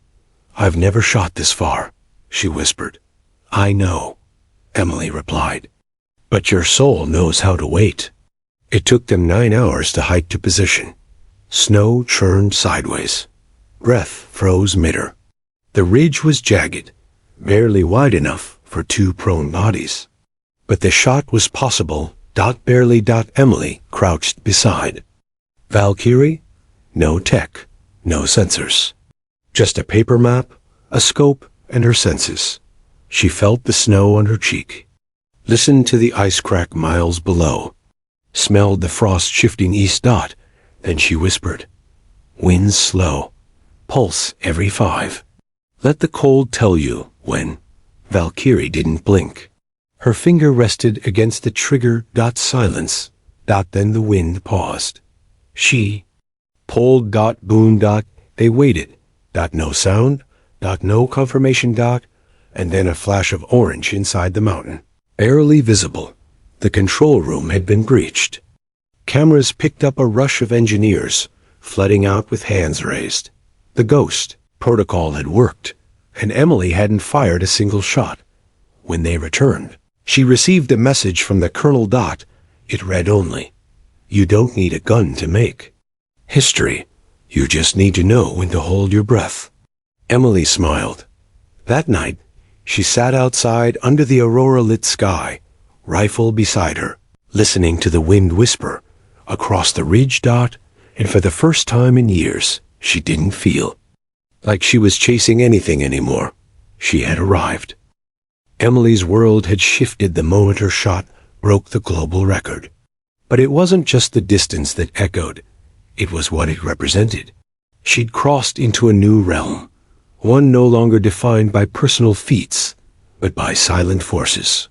I've never shot this far, she whispered. I know, Emily replied. But your soul knows how to wait. It took them 9 hours to hike to position. Snow churned sideways. Breath froze midder. The ridge was jagged, barely wide enough for 2 prone bodies. But the shot was possible. Barely. Emily crouched beside. Valkyrie? No tech, no sensors. Just a paper map, a scope, and her senses. She felt the snow on her cheek. Listened to the ice crack miles below. smelled the frost-shifting east. Then she whispered, "Winds slow, pulse every 5. Let the cold tell you when." Valkyrie didn't blink. Her finger rested against the trigger. Silence. Then the wind paused. She pulled. Boom. They waited. No sound. No confirmation. And then a flash of orange inside the mountain. Barely visible. The control room had been breached. Cameras picked up a rush of engineers, flooding out with hands raised. The ghost protocol had worked, and Emily hadn't fired a single shot. When they returned, she received a message from the Colonel. It read only, "You don't need a gun to make history. You just need to know when to hold your breath." Emily smiled. That night, she sat outside under the aurora-lit sky, rifle beside her, listening to the wind whisper across the ridge. And for the first time in years, she didn't feel like she was chasing anything anymore. She had arrived. Emily's world had shifted the moment her shot broke the global record. But it wasn't just the distance that echoed. It was what it represented. She'd crossed into a new realm, one no longer defined by personal feats, but by silent forces,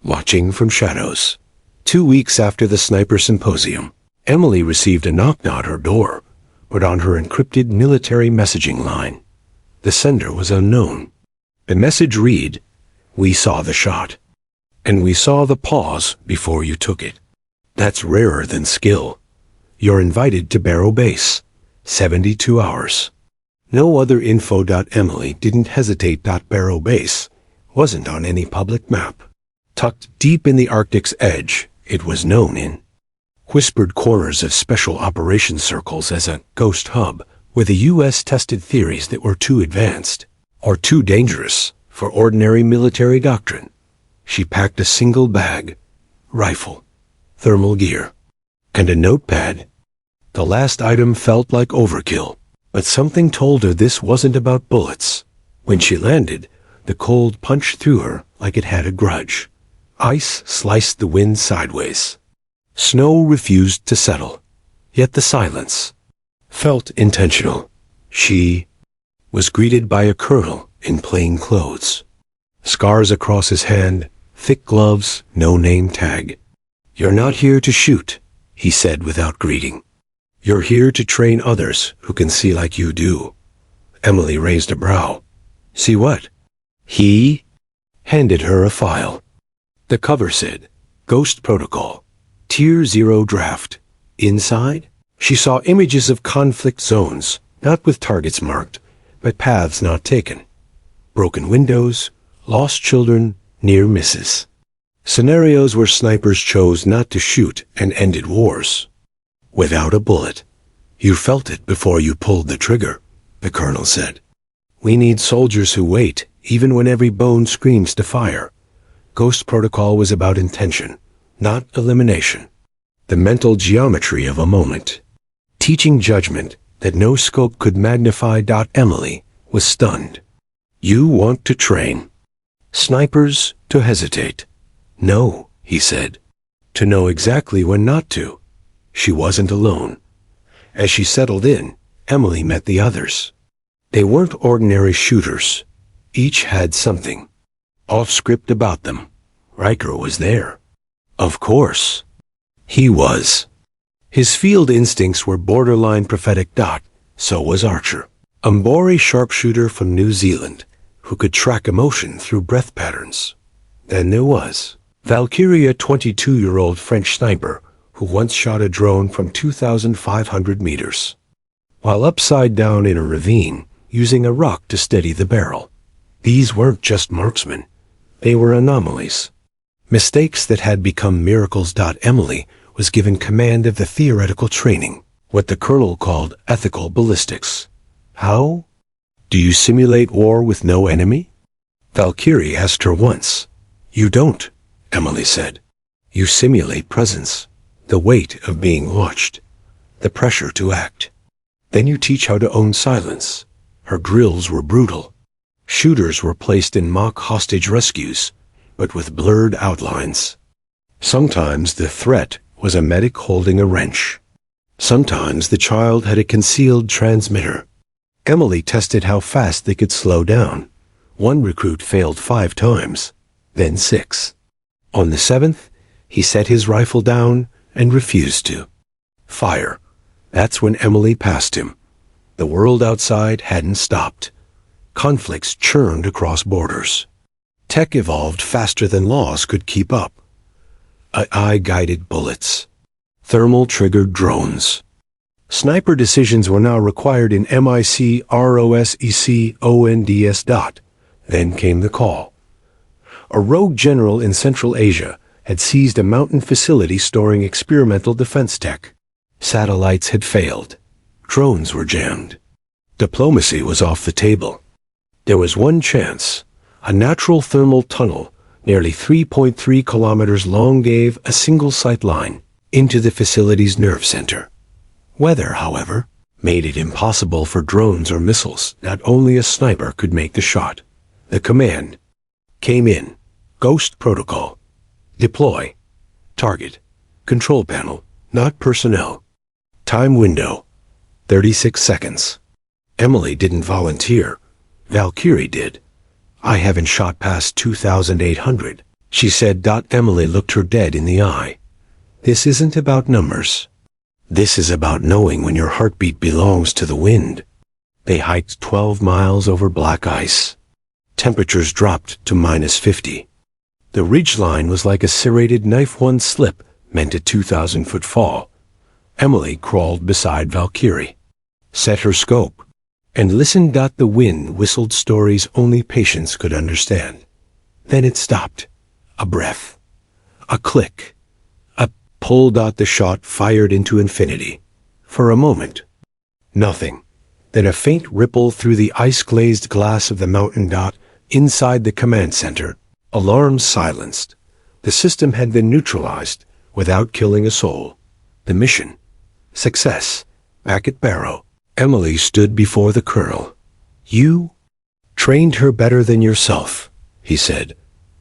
watching from shadows. 2 weeks after the sniper symposium, Emily received a knock at her door, but on her encrypted military messaging line. The sender was unknown. The message read, "We saw the shot, and we saw the pause before you took it. That's rarer than skill. You're invited to Barrow Base. 72 hours. No other info. Emily didn't hesitate. Barrow Base wasn't on any public map. Tucked deep in the Arctic's edge, it was known in whispered corners of special operations circles as a ghost hub where the U.S. tested theories that were too advanced or too dangerous for ordinary military doctrine. She packed a single bag, rifle, thermal gear, and a notepad. The last item felt like overkill, but something told her this wasn't about bullets. When she landed, the cold punched through her like it had a grudge. Ice sliced the wind sideways. Snow refused to settle, yet the silence felt intentional. She was greeted by a colonel in plain clothes. Scars across his hand, thick gloves, no name tag. "You're not here to shoot," he said without greeting. "You're here to train others who can see like you do." Emily raised a brow. "See what?" He handed her a file. The cover said, "Ghost Protocol, Tier 0 Draft." Inside, she saw images of conflict zones, not with targets marked, but paths not taken. Broken windows, lost children, near misses. Scenarios where snipers chose not to shoot and ended wars. Without a bullet. "You felt it before you pulled the trigger," the colonel said. "We need soldiers who wait, even when every bone screams to fire." Ghost Protocol was about intention, not elimination. The mental geometry of a moment. Teaching judgment that no scope could magnify. Emily was stunned. "You want to train snipers to hesitate?" "No," he said. "To know exactly when not to." She wasn't alone. As she settled in, Emily met the others. They weren't ordinary shooters. Each had something off-script about them. Riker was there. Of course. He was. His field instincts were borderline prophetic. So was Archer, a Mbori sharpshooter from New Zealand, who could track emotion through breath patterns. Then there was Valkyrie, a 22-year-old French sniper who once shot a drone from 2,500 meters, while upside down in a ravine, using a rock to steady the barrel. These weren't just marksmen. They were anomalies. Mistakes that had become miracles. Emily was given command of the theoretical training, what the colonel called ethical ballistics. How do you simulate war with no enemy? Valkyrie asked her once. "You don't," Emily said. "You simulate presence, the weight of being watched, the pressure to act. Then you teach how to own silence." Her drills were brutal. Shooters were placed in mock hostage rescues, but with blurred outlines. Sometimes the threat was a medic holding a wrench. Sometimes the child had a concealed transmitter. Emily tested how fast they could slow down. One recruit failed 5 times, then 6. On the 7th, he set his rifle down and refused to fire. That's when Emily passed him. The world outside hadn't stopped. Conflicts churned across borders. Tech evolved faster than laws could keep up. AI-guided bullets. Thermal-triggered drones. Sniper decisions were now required in MIC-ROSECONDS. Then came the call. A rogue general in Central Asia had seized a mountain facility storing experimental defense tech. Satellites had failed. Drones were jammed. Diplomacy was off the table. There was one chance. A natural thermal tunnel, nearly 3.3 kilometers long, gave a single sight line into the facility's nerve center. Weather, however, made it impossible for drones or missiles. Not only a sniper could make the shot. The command came in. Ghost protocol. Deploy. Target. Control panel, not personnel. Time window. 36 seconds. Emily didn't volunteer. Valkyrie did. I haven't shot past 2,800, she said. Emily looked her dead in the eye. This isn't about numbers. This is about knowing when your heartbeat belongs to the wind. They hiked 12 miles over black ice. Temperatures dropped to -50. The ridgeline was like a serrated knife. One slip meant a 2,000-foot fall. Emily crawled beside Valkyrie, set her scope, and listened. The wind whistled stories only patience could understand. Then it stopped. A breath. A click. A pull. The shot fired into infinity. For a moment, nothing. Then a faint ripple through the ice-glazed glass of the mountain. Inside the command center, alarms silenced. The system had been neutralized without killing a soul. The mission. Success. Back at Barrow, Emily stood before the colonel. You trained her better than yourself, he said.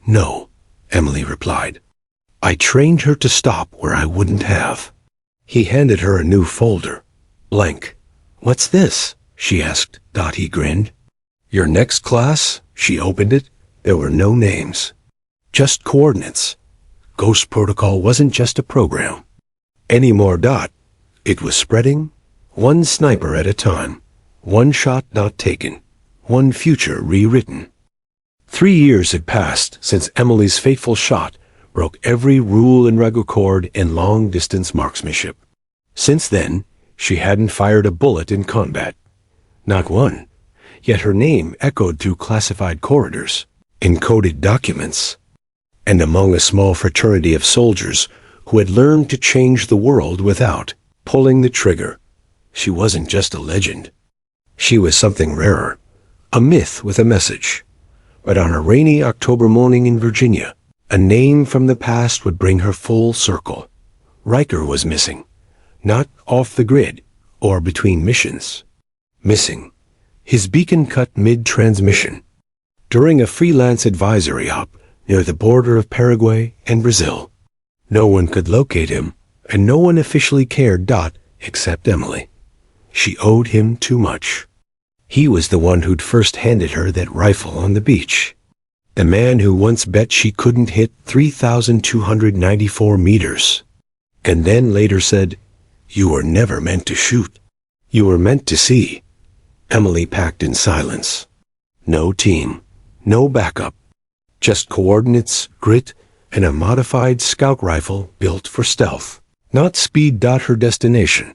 No, Emily replied. I trained her to stop where I wouldn't have. He handed her a new folder. Blank. What's this? She asked. He grinned. Your next class? She opened it. There were no names. Just coordinates. Ghost Protocol wasn't just a program anymore. It was spreading, one sniper at a time, one shot not taken, one future rewritten. 3 years had passed since Emily's fateful shot broke every rule and record in long-distance marksmanship. Since then, she hadn't fired a bullet in combat. Not one. Yet her name echoed through classified corridors, encoded documents, and among a small fraternity of soldiers who had learned to change the world without pulling the trigger. She wasn't just a legend. She was something rarer, a myth with a message. But on a rainy October morning in Virginia, a name from the past would bring her full circle. Riker was missing, not off the grid or between missions. Missing. His beacon cut mid-transmission. During a freelance advisory op near the border of Paraguay and Brazil. No one could locate him, and no one officially cared. Except Emily. She owed him too much. He was the one who'd first handed her that rifle on the beach. The man who once bet she couldn't hit 3,294 meters. And then later said, "You were never meant to shoot. You were meant to see." Emily packed in silence. No team, no backup. Just coordinates, grit, and a modified scout rifle built for stealth, not speed. Her destination,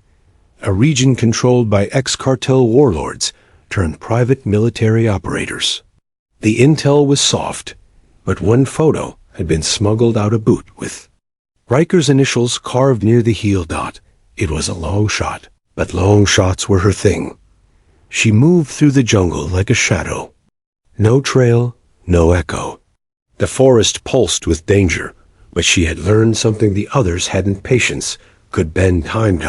a region controlled by ex-cartel warlords turned private military operators. The intel was soft, but one photo had been smuggled out a boot with Riker's initials carved near the heel. It was a long shot, but long shots were her thing. She moved through the jungle like a shadow. No trail, no echo. The forest pulsed with danger, but she had learned something the others hadn't. Patience could bend time.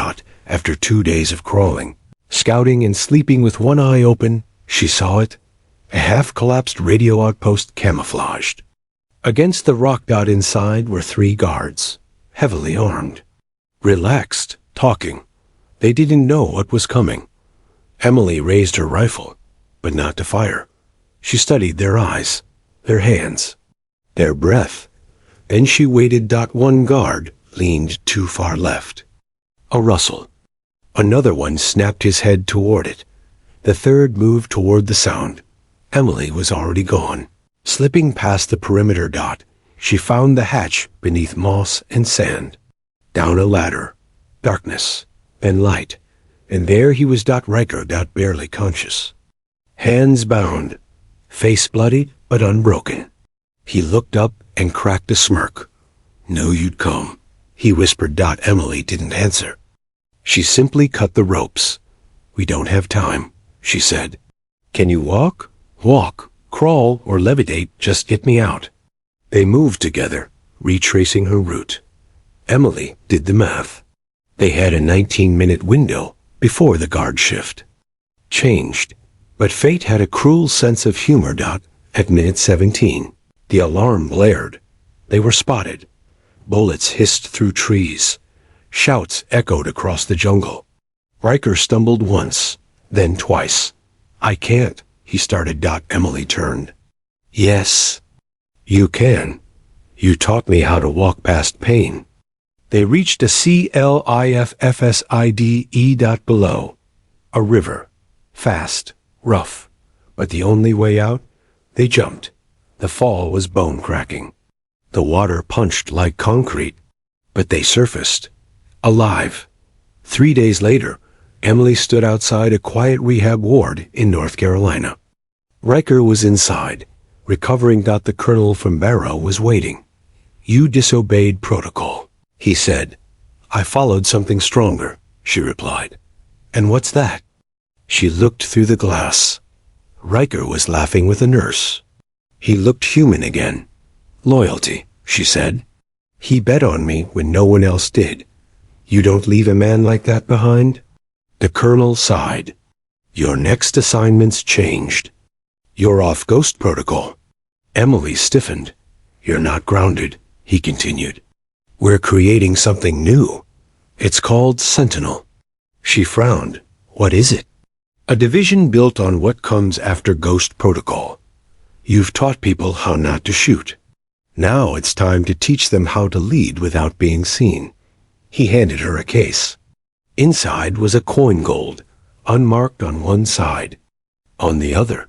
After 2 days of crawling, scouting, and sleeping with one eye open, she saw it, a half-collapsed radio outpost camouflaged. Against the rock. Inside were 3 guards, heavily armed. relaxed, talking. They didn't know what was coming. Emily raised her rifle, but not to fire. She studied their eyes, their hands, their breath. Then she waited. One guard leaned too far left. A rustle. Another one snapped his head toward it. The third moved toward the sound. Emily was already gone. Slipping past the perimeter. She found the hatch beneath moss and sand. Down a ladder. Darkness. Then light. And there he was. Riker. Barely conscious. Hands bound. Face bloody but unbroken. He looked up and cracked a smirk. "Knew you'd come," he whispered. Emily didn't answer. She simply cut the ropes. "We don't have time," she said. "Can you walk?" "Walk, crawl, or levitate, just get me out." They moved together, retracing her route. Emily did the math. They had a 19-minute window before the guard shift. Changed. But fate had a cruel sense of humor. At minute 17, the alarm blared. They were spotted. Bullets hissed through trees. Shouts echoed across the jungle. Riker stumbled once, then twice. "I can't," he started. Emily turned. "Yes, you can. You taught me how to walk past pain." They reached a cliffside. Below. A river. Fast, rough. But the only way out? They jumped. The fall was bone-cracking. The water punched like concrete. But they surfaced. Alive. 3 days later, Emily stood outside a quiet rehab ward in North Carolina. Riker was inside, recovering. The colonel from Barrow was waiting. "You disobeyed protocol," he said. "I followed something stronger," she replied. "And what's that?" She looked through the glass. Riker was laughing with a nurse. He looked human again. "Loyalty," she said. "He bet on me when no one else did. You don't leave a man like that behind?" The colonel sighed. "Your next assignment's changed. You're off ghost protocol." Emily stiffened. "You're not grounded," he continued. "We're creating something new. It's called Sentinel." She frowned. "What is it?" "A division built on what comes after ghost protocol. You've taught people how not to shoot. Now it's time to teach them how to lead without being seen." He handed her a case. Inside was a coin gold, unmarked on one side. On the other,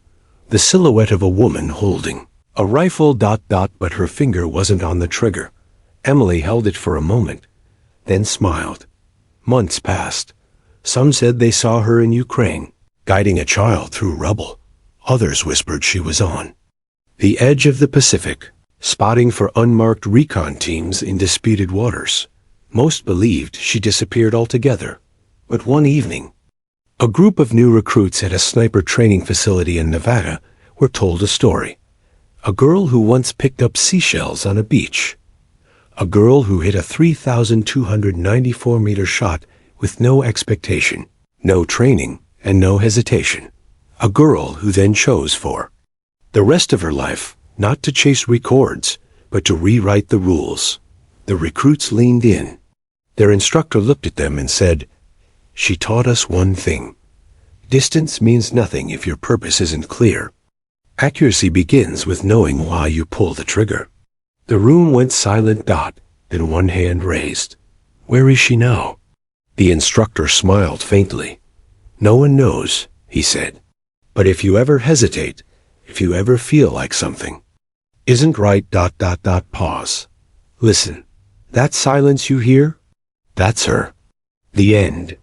the silhouette of a woman holding a rifle. But her finger wasn't on the trigger. Emily held it for a moment, then smiled. Months passed. Some said they saw her in Ukraine, guiding a child through rubble. Others whispered she was on the edge of the Pacific, spotting for unmarked recon teams in disputed waters. Most believed she disappeared altogether. But one evening, a group of new recruits at a sniper training facility in Nevada were told a story. A girl who once picked up seashells on a beach. A girl who hit a 3,294-meter shot with no expectation, no training, and no hesitation. A girl who then chose for the rest of her life not to chase records, but to rewrite the rules. The recruits leaned in. Their instructor looked at them and said, "She taught us one thing. Distance means nothing if your purpose isn't clear. Accuracy begins with knowing why you pull the trigger." The room went silent. Then one hand raised. "Where is she now?" The instructor smiled faintly. "No one knows," he said. "But if you ever hesitate, if you ever feel like something isn't right. Pause. Listen. That silence you hear? That's her. The end."